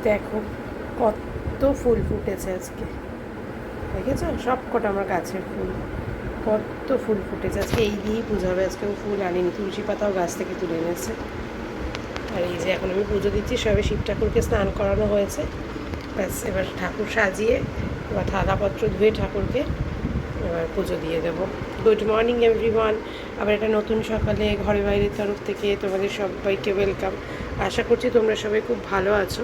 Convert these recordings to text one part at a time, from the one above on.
দেখো কত ফুল ফুটেছে আজকে, দেখেছো? সব কটা আমার গাছের ফুল, কত ফুল ফুটেছে আজকে। এই দিয়েই পুজো হবে, আজকেও ফুল আনিনি, তুলসী পাতাও গাছ থেকে তুলে এনেছে। আর এই যে এখন আমি পুজো দিচ্ছি, সবে শিব ঠাকুরকে স্নান করানো হয়েছে, ব্যাস এবার ঠাকুর সাজিয়ে এবার থালাপত্র ধুয়ে ঠাকুরকে এবার পুজো দিয়ে দেবো। গুড মর্নিং এভরিওয়ান, আবার একটা নতুন সকালে ঘরে বাইরের তরফ থেকে তোমাদের সবাইকে ওয়েলকাম। আশা করছি তোমরা সবাই খুব ভালো আছো,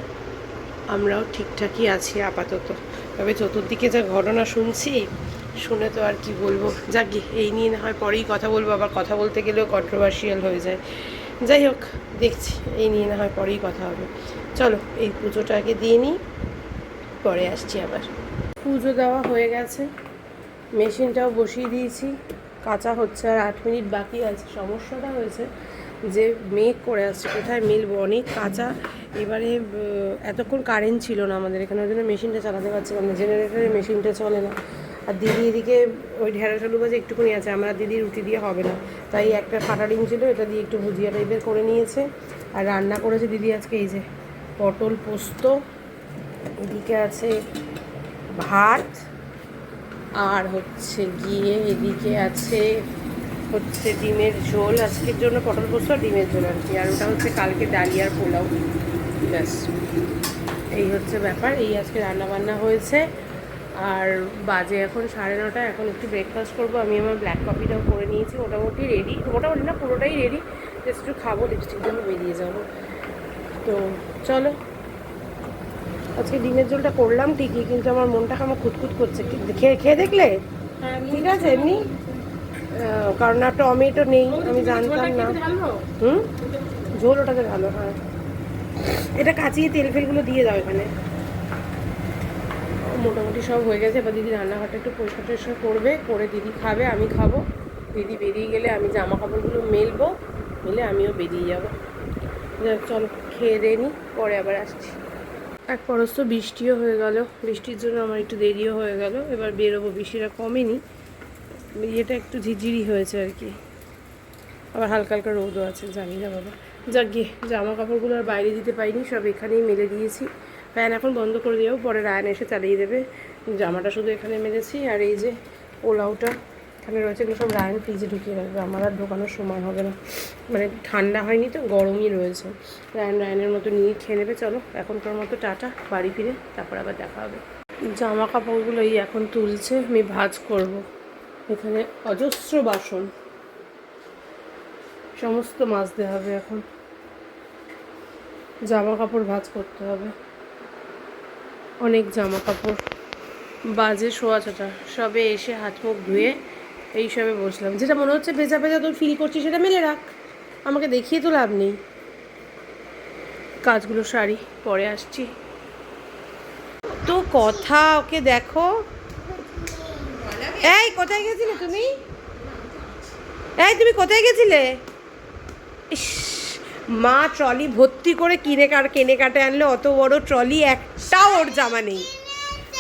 আমরাও ঠিকঠাকই আছি আপাতত। তবে চতুর্দিকে যা ঘটনা শুনছি, শুনে তো আর কি বলবো, যাক এই নিয়ে না হয় পরেই কথা বলবো, আবার কথা বলতে গেলেও কন্ট্রোভার্সিয়াল হয়ে যায়। যাই হোক, দেখছি, এই নিয়ে না হয় পরেই কথা হবে। চলো এই পুজোটা আগে দিয়ে নিই, পরে আসছি আবার। পুজো দেওয়া হয়ে গেছে, মেশিনটাও বসিয়ে দিয়েছি, কাঁচা হচ্ছে আর 8 মিনিট বাকি আছে। সমস্যাটা হয়েছে যে মেঘ করে আসছে, কোথায় মিলবো, অনেক কাঁচা। এবারে এতক্ষণ কারেন্ট ছিল না আমাদের এখানে, ওই জন্য মেশিনটা চালাতে পারছিলাম না, জেনারেটারে মেশিনটা চলে না। আর দিদি এদিকে ওই ঢেঁড়স আলু ভাজা একটুখানি আছে, আমার দিদি রুটি দিয়ে হবে না, তাই একটা ফাটা ডিম ছিল, এটা দিয়ে একটু ভুজিয়া টাইপের করে নিয়েছে। আর রান্না করেছে দিদি আজকে এই যে পটল পোস্ত, এদিকে আছে ভাত, আর হচ্ছে গিয়ে এদিকে আছে হচ্ছে ডিমের ঝোল, আজকের জন্য পটল পোস্ত ডিমের ঝোল আর কি, আর ওটা হচ্ছে কালকে ডালিয়ার পোলাও। ব্যাস এই হচ্ছে ব্যাপার, এই আজকে রান্নাবান্না হয়েছে। আর বাজে এখন 9:30, এখন একটু ব্রেকফাস্ট করবো। আমি আমার ব্ল্যাক কফিটাও করে নিয়েছি, মোটামুটি রেডি, মোটামুটি না পুরোটাই রেডি, জাস্ট একটু খাবো, লিপস্টিক জন্য বেরিয়ে যাবো। তো চলো, আজকে ডিমের ঝোলটা করলাম ঠিকই, কিন্তু আমার মনটা আমার খুঁতখুত করছে। খেয়ে দেখলে ঠিক আছে এমনি, কারণ না টমেটো নেই, আমি জানতাম না। ঝোল ওটাতে ভালো, হ্যাঁ। এটা কাচিয়ে তেল ফেলগুলো দিয়ে দাও এখানে। মোটামুটি সব হয়ে গেছে, এবার দিদি রান্নাঘরটা একটু পরিষ্কার টরিষ্কার করবে, করে দিদি খাবে, আমি খাবো। দিদি বেরিয়ে গেলে আমি জামা কাপড়গুলো মেলবো, মেলে আমিও বেরিয়ে যাবো। চলো খেয়ে দিয়ে নিই, পরে আবার আসছি। এক পরস্ত বৃষ্টিও হয়ে গেল, বৃষ্টির জন্য আমার একটু দেরিও হয়ে গেল। এবার বেরোবো, বৃষ্টিটা কমেনি, ইয়েটা একটু ঝিরঝিরি হয়েছে আর কি, আবার হালকা হালকা রোদও আছে, জানি না বাবা। যাক গিয়ে জামা কাপড়গুলো আর বাইরে দিতে পারিনি, সব এখানেই মেলে দিয়েছি। ফ্যান এখন বন্ধ করে দিয়েও পরে রায়ন এসে চালিয়ে দেবে, জামাটা শুধু এখানে মেলেছি। আর এই যে পোলাওটা এখানে রয়েছে, এগুলো সব রায়ন ফ্রিজে ঢুকিয়ে রাখবে, আমার আর ঢোকানোর সময় হবে না, মানে ঠান্ডা হয়নি তো, গরমই রয়েছে। রায়নের মতো নিয়ে খেয়ে নেবে। চলো এখনকার মতো টাটা, বাড়ি ফিরে তারপর আবার দেখা হবে। জামা কাপড়গুলো এই এখন তুলছে, আমি ভাঁজ করব। এখানে অজস্র বাসন, সমস্ত মাজতে হবে, এখন জামা কাপড় ভাঁজ করতে হবে, অনেক জামা কাপড়। বাজে 6:15, সবে এসে হাত মুখ ধুয়ে এই সবে বসলাম। যেটা মনে হচ্ছে ভেজা ভেজা তোর ফিল করছি, সেটা মেলে রাখ, আমাকে দেখিয়ে তো লাভ নেই। কাজগুলো সারি, পরে আসছি। তো কথা, ওকে দেখো। এই কোথায় গেছিলে তুমি? এই তুমি কোথায় গেছিলে? ইস, মা ট্রলি ভর্তি করে কেনে কাটে আনলে, অত বড় ট্রলি, একটাও ওর জামা নেই।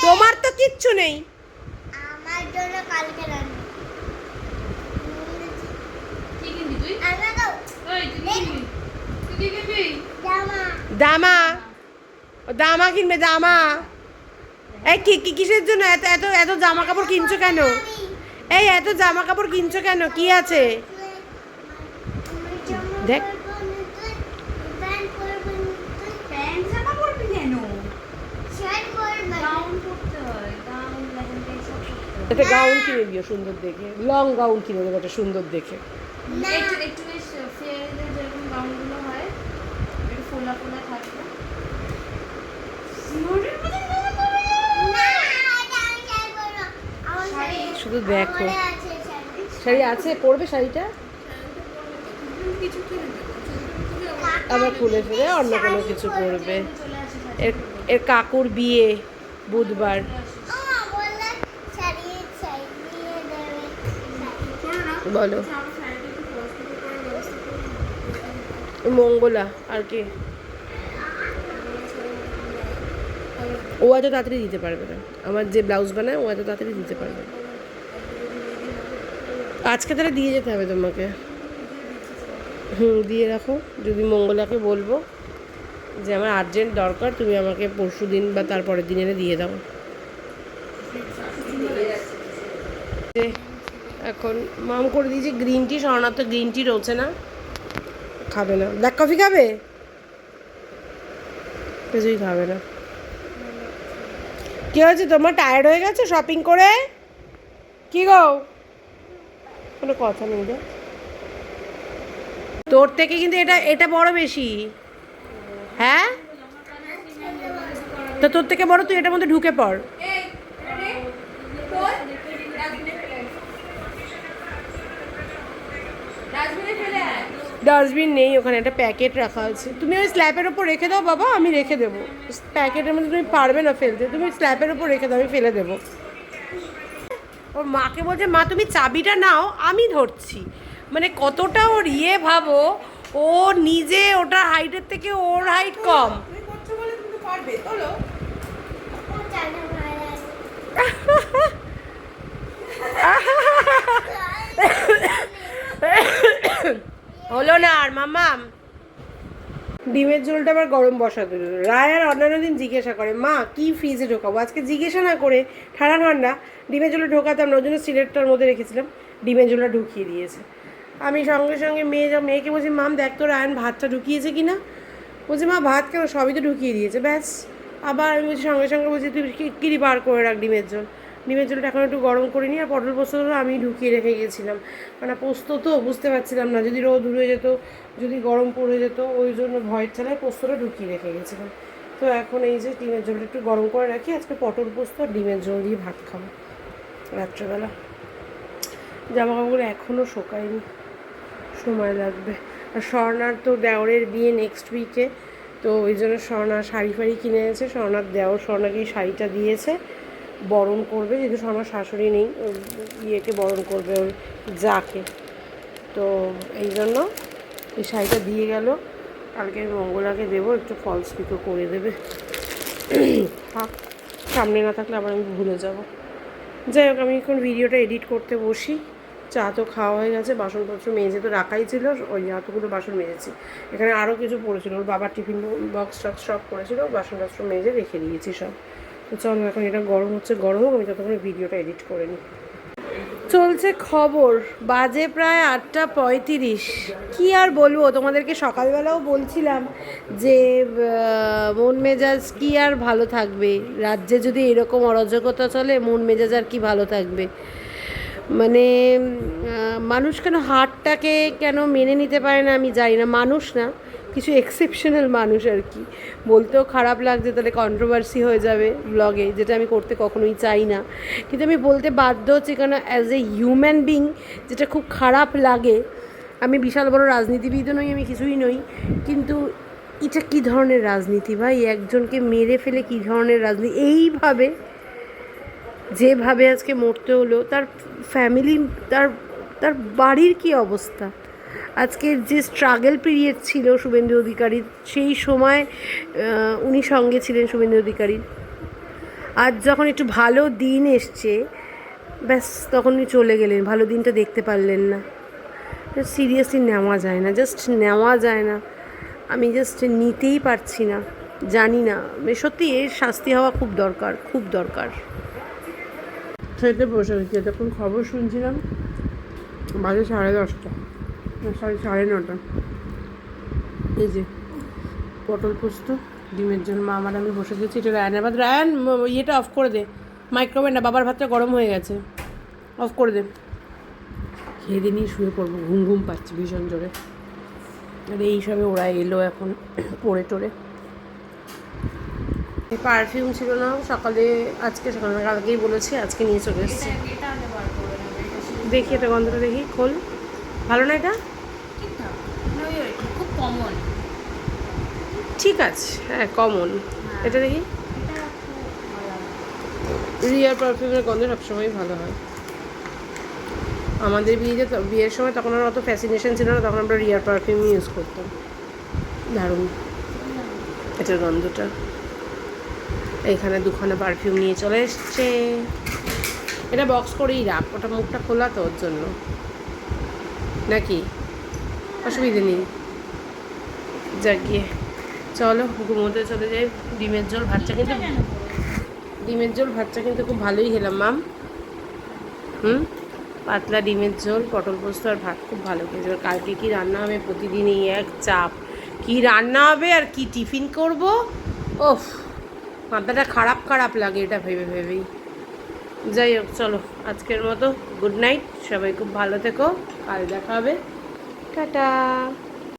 তোমার তো কিচ্ছু নেই। আমার জন্য কালকে রান্না দামা, দামা কিনবে, দামা। এই কিসের জন্য এত এত এত জামা কাপড় কিনছো কেন? এই এত জামা কাপড় কিনছো কেন, কি আছে দেখ। একটা গাউন কিনে দিও সুন্দর দেখে, লং গাউন কিনে দেবো একটা সুন্দর দেখে। শুধু দেখো, শাড়ি আছে পরবে, শাড়িটা আবার খুলে ফেলে অন্য কোনো কিছু পরবে। এর কাকুর বিয়ে বুধবার। বলো মঙ্গলা, আর কি? ও এত তাড়াতাড়ি দিতে পারবে না, আমার যে ব্লাউজ বানায় ও এত তাড়াতাড়ি দিতে পারবে না। আজকে তাহলে দিয়ে যেতে হবে তোমাকে। দিয়ে রাখো, যদি মঙ্গলাকে বলবো যে আমার আর্জেন্ট দরকার, তুমি আমাকে পরশু দিন বা তারপরের দিন এনে দিয়ে দাও। এখন মাম করে দিয়েছি গ্রিন টি, স্বর্ণার তো গ্রিন টি রয়েছে না, খাবে না। ব্ল্যাক কফি খাবে? কিছুই খাবে না। কি হয়েছে তোমার, টায়ার্ড হয়ে গেছে শপিং করে? কি গো, কোনো কথা নেই রে, তোর থেকে কিন্তু এটা এটা বড় বেশি। হ্যাঁ, তো তোর থেকে বড়, তুই এটার মধ্যে ঢুকে পড়। ডাস্টবিন নেই ওখানে, একটা প্যাকেট রাখা আছে। তুমি ওই স্ল্যাপের ওপর রেখে দাও বাবা, আমি রেখে দেবো। প্যাকেটের মধ্যে তুমি পারবে না ফেলতে, তুমি স্ল্যাপের ওপর রেখে দাও, আমি ফেলে দেবো। ওর মাকে বলছে মা তুমি চাবিটা নাও, আমি ধরছি। মানে কতটা ওর ইয়ে ভাবো, ও নিজে ওটা হাইটের থেকে ওর হাইট কম। ও জানে ভাড়া। হলো না আর মাম্মাম। ডিমের ঝোলটা আবার গরম বসাতে দিল। রায় আর অন্যান্য দিন জিজ্ঞাসা করে মা কি ফ্রিজে ঢোকাবো, আজকে জিজ্ঞাসা না করে ঠান্ডা ঠান্ডা ডিমের ঝোলে ঢোকাতাম না, ওই জন্য সিলেটটার মধ্যে রেখেছিলাম, ডিমের ঝোলটা ঢুকিয়ে দিয়েছে। আমি সঙ্গে সঙ্গে মেয়েকে বলছি মাম দেখ তো রায়ন ভাতটা ঢুকিয়েছে কি না। বলছি মা ভাত কেন, সবই তো ঢুকিয়ে দিয়েছে। ব্যাস আবার আমি বলছি সঙ্গে সঙ্গে বলছি তুই কিরি বার করে রাখ ডিমের ঝোল। ডিমের ঝোলটা এখন একটু গরম করে নিই, আর পটল পোস্তগুলো আমি ঢুকিয়ে রেখে গেছিলাম, মানে পোস্ত তো বুঝতে পারছিলাম না যদি রোদ উড়ে যেত, যদি গরম পড়ে যেত, ওই জন্য ভয়ের চালায় পোস্তটা ঢুকিয়ে রেখে গেছিলাম। তো এখন এই যে ডিমের ঝোলটা একটু গরম করে রাখি, আজকে পটল পোস্ত আর ডিমের ঝোল দিয়ে ভাত খাবো রাত্রেবেলা। জামা কাপড় এখনও শোকায়নি, সময় লাগবে। আর স্বর্ণার তো দেওরের বিয়ে নেক্সট উইকে, তো ওই জন্য স্বর্ণা শাড়ি ফাড়ি কিনে এনেছে। স্বর্ণার দেওর স্বর্ণাকে এই শাড়িটা দিয়েছে, বরণ করবে, যেহেতু স্বর্ণার শাশুড়ি নেই, ইয়েকে বরণ করবে ওই যাকে। তো এই জন্য এই শাড়িটা দিয়ে গেল, কালকে মঙ্গলাকে দেবো, একটু ফলস পিকো করে দেবে। থাক, সামনে না থাকলে আবার আমি ভুলে যাব। যাই হোক, আমি এখন ভিডিওটা এডিট করতে বসি। চা তো খাওয়া হয়ে গেছে, বাসনপত্র মেজে তো রাখাই ছিল, ওই এতগুলো বাসন মেজেছি। এখানে আরও কিছু পড়েছিল, ওর বাবার টিফিন বক্স টক্স সব পড়েছিল, বাসন টাসন মেজে রেখে দিয়েছি সব। তো চলো এখন এটা গরম হচ্ছে, গরম হোক, আমি ততক্ষণে ভিডিওটা এডিট করে নিই। চলছে খবর, বাজে প্রায় 8:35। কি আর বলবো তোমাদেরকে, সকালবেলাও বলছিলাম যে মন মেজাজ কি আর ভালো থাকবে, রাজ্যে যদি এরকম অরাজকতা চলে মন মেজাজ আর কি ভালো থাকবে। মানে মানুষ কেন হারটাকে কেন মেনে নিতে পারে না আমি জানি না। মানুষ না, কিছু এক্সেপশনাল মানুষ আর কি। বলতেও খারাপ লাগছে, তাহলে কন্ট্রোভার্সি হয়ে যাবে ব্লগে, যেটা আমি করতে কখনোই চাই না, কিন্তু আমি বলতে বাধ্য হচ্ছি, কেন অ্যাজ এ হিউম্যান বিং যেটা খুব খারাপ লাগে। আমি বিশাল বড় রাজনীতিবিদও নই, আমি কিছুই নই, কিন্তু এটা কী ধরনের রাজনীতি ভাই, একজনকে মেরে ফেলে কী ধরনের রাজনীতি, এইভাবে যেভাবে আজকে মরতে হলো, তার ফ্যামিলি, তার তার বাড়ির কী অবস্থা। আজকে যে স্ট্রাগল পিরিয়ড ছিল শুভেন্দু অধিকারীর, সেই সময় উনি সঙ্গে ছিলেন শুভেন্দু অধিকারীর। আজ যখন একটু ভালো দিন এসছে, ব্যাস তখন উনি চলে গেলেন, ভালো দিনটা দেখতে পারলেন না। সিরিয়াসলি নেওয়া যায় না, জাস্ট নেওয়া যায় না, আমি জাস্ট নিতেই পারছি না। জানি না, সত্যি এর শাস্তি হওয়া খুব দরকার, খুব দরকার। খেতে বসে গেছি, এতক্ষণ খবর শুনছিলাম, বাজে 10:30, 9:30। এই যে পটল পোস্ত ডিমের জন্য মা আমার আমি বসে গেছি। এটা রায়ানের ভাত। রায়ান ইয়েটা অফ করে দে, মাইক্রোওয়েভটা, বাবার ভাতটা গরম হয়ে গেছে, অফ করে দে। খেয়ে দিয়ে নিয়ে শুয়ে পড়বো, ঘুম ঘুম পাচ্ছি ভীষণ জোরে। আর এইসবে ওরা এলো এখন পড়ে টোরে। পারফিউম ছিল না সকালে, আজকে সকালে কালকেই বলেছি, আজকে নিয়ে চলে এসেছি। দেখি এটা গন্ধটা দেখি, খোল। ভালো না এটা? খুব কমন। ঠিক আছে, হ্যাঁ কমন। এটা দেখি, রিয়ার পারফিউমের গন্ধ সবসময় ভালো হয়। আমাদের বিয়ের সময় তখন আর অত ফ্যাসিনেশন ছিল না, তখন আমরা রিয়ার পারফিউম ইউজ করতাম। দারুণ এটার গন্ধটা। এইখানে দুখানা পারফিউম নিয়ে চলে এসছে, এটা বক্স করেই রাখ, ওটা মুখটা খোলা তো ওর জন্য, নাকি অসুবিধে নেই। যা গিয়ে চলো ঘুমোতে চলে যাই। ডিমের ঝোল ভাতটা কিন্তু খুব ভালোই খেলাম মাম। পাতলা ডিমের ঝোল, পটল পোস্ত আর ভাত খুব ভালো খেয়েছে। এবার কালকে কী রান্না হবে, প্রতিদিনই এক চাপ, কী রান্না হবে আর কি টিফিন করব। ওফ, মাথাটা খারাপ লাগে এটা ভেবে ভেবেই। যাই হোক, চলো আজকের মতো গুড নাইট, সবাই খুব ভালো থেকো, কাল দেখা হবে, টাটা।